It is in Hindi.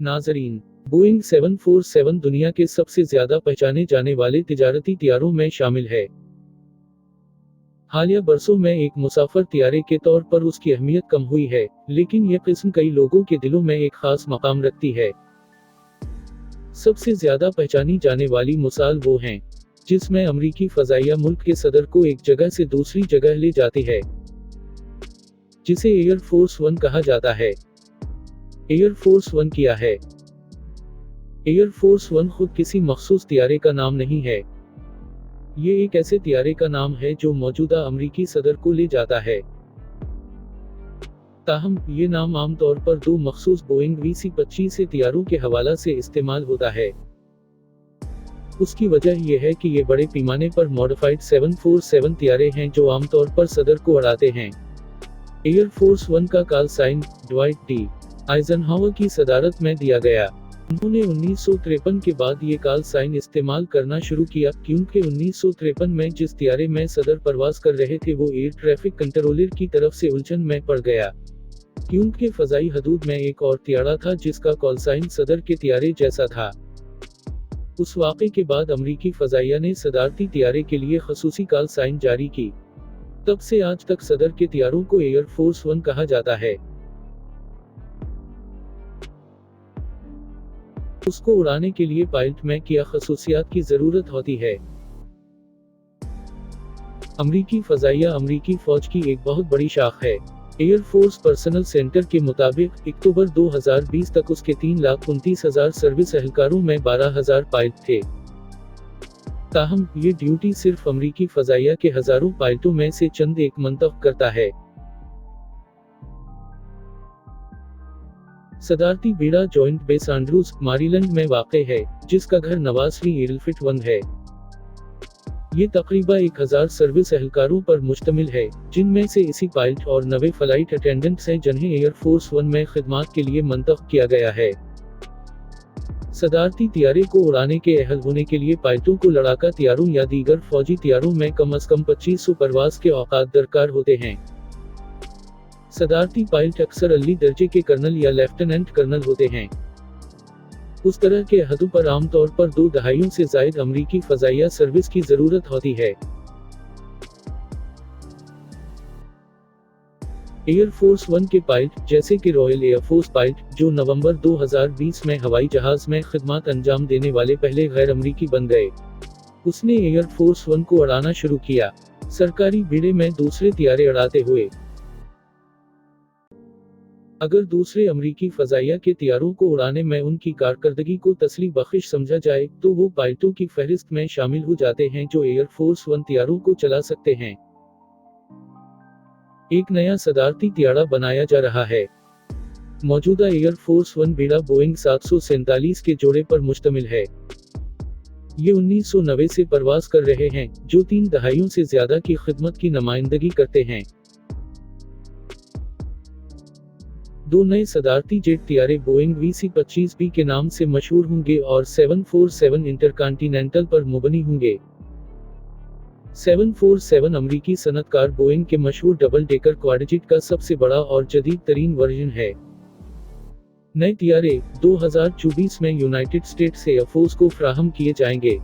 नाजरीन, बोइंग 747 दुनिया के सबसे ज्यादा पहचाने जाने वाले तिजारती तियारों में शामिल है। हालिया बरसों में एक मुसाफिर तियारे के तौर पर उसकी अहमियत कम हुई है, लेकिन यह किस्म कई लोगों के दिलों में एक खास मकाम रखती है। सबसे ज्यादा पहचानी जाने वाली मिसाल वो हैं, जिसमें अमरीकी फजाइया मुल्क के सदर को एक जगह से दूसरी जगह ले जाती है, जिसे एयर फोर्स वन कहा जाता है। एयर फोर्स वन क्या है? एयर फोर्स वन खुद किसी मखसूस तियारे का नाम नहीं है। ये एक ऐसे तियारे का नाम है जो मौजूदा अमरीकी सदर को ले जाता है। ताहम, ये नाम आमतौर पर दो मखसूस बोइंग VC-25 तियारों के हवाला से इस्तेमाल होता है। उसकी वजह यह है कि ये बड़े पैमाने पर मॉडिफाइड 747 तियारे हैं जो आमतौर पर सदर को उड़ाते हैं। एयर फोर्स वन का call sign Dwight D Eisenhower की सदारत में दिया गया। उन्होंने 1953 के बाद ये कॉल साइन इस्तेमाल करना शुरू किया, क्योंकि 1953 में जिस तियारे में सदर परवाज कर रहे थे वो एयर ट्रैफिक कंट्रोलर की तरफ से उलझन में पड़ गया, क्योंकि फजाई हदूद में एक और तियारा था जिसका कॉल साइन सदर के तियारे जैसा था। उस वाक़े के बाद अमरीकी फजाइया ने सदारती तियारे के लिए खसूसी कॉल साइन जारी की। तब से आज तक सदर के तियारों को एयर फोर्स वन कहा जाता है। उसको उड़ाने के लिए पायलट में क्या खसूसियात की जरूरत होती है? अमरीकी फजाइया अमरीकी फौज की एक बहुत बड़ी शाख है। एयर फोर्स पर्सनल सेंटर के मुताबिक अक्टूबर 2020 तक उसके 3,29,000 सर्विस एहलकारों में 12,000 पायलट थे। ताहम, ये ड्यूटी सिर्फ अमरीकी फजाइया के हजारों पायलटों में से चंद एक मंतखब करता है। सदारती बेड़ा जॉइंट बेस एंड्रूज, मैरीलैंड में वाक़ है, जिसका घर नवासवी एयरफील्ड वन है। ये तकरीबन 1000 सर्विस एहलकारों पर मुश्तमिल है, जिनमें से इसी पायलट और 90 फ्लाइट अटेंडेंट्स हैं जिन्हें एयर फोर्स वन में खिदमत के लिए मंतखब किया गया है। सदारती तियारे को उड़ाने के अहल होने के लिए पायलटों को लड़ाका तियारों या दीगर फौजी तियारों में कम से कम 2500 परवाज के औकात दरकार होते हैं। सदारती पायलट अक्सर अली दर्जे के कर्नल या लेफ्टिनेंट कर्नल होते हैं। उस तरह के अहदों पर आमतौर पर 2 दहाइयों से जायद अमरीकी फजाइया सर्विस की जरूरत होती है। एयर फोर्स वन के पायलट, जैसे कि रॉयल एयर फोर्स पायलट, जो नवंबर 2020 में हवाई जहाज में खिदमत अंजाम देने वाले पहले गैर अमरीकी बन गए। उसने एयर फोर्स वन को उड़ाना शुरू किया, सरकारी बेड़े में दूसरे तियारे उड़ाते हुए। अगर दूसरे अमरीकी फजाइया के तियारों को उड़ाने में उनकी कारकर्दगी को तसली बख्श समझा जाए, तो वो पायलटों की फहरिस्त में शामिल हो जाते हैं जो एयर फोर्स वन तियारों को चला सकते हैं। एक नया सदारती तियारा बनाया जा रहा है। मौजूदा एयर फोर्स वन बेड़ा बोइंग 747 के जोड़े पर मुश्तमिल है। ये 1990 से परवाज कर रहे हैं, जो 3 दहाइयों से ज्यादा की खिदमत की नुमाइंदगी करते हैं। 2 नए सदारती जेट तियारे बोइंग VC-25B के नाम से मशहूर होंगे और 747 इंटरकॉन्टिनेंटल पर मुबनी होंगे। 747 अमरीकी सनतकार बोइंग के मशहूर डबल डेकर क्वाड्रजेट का सबसे बड़ा और जदीद तरीन वर्जन है। नए तियारे 2024 में यूनाइटेड स्टेट्स एयर फोर्स को फ्राहम किए जाएंगे।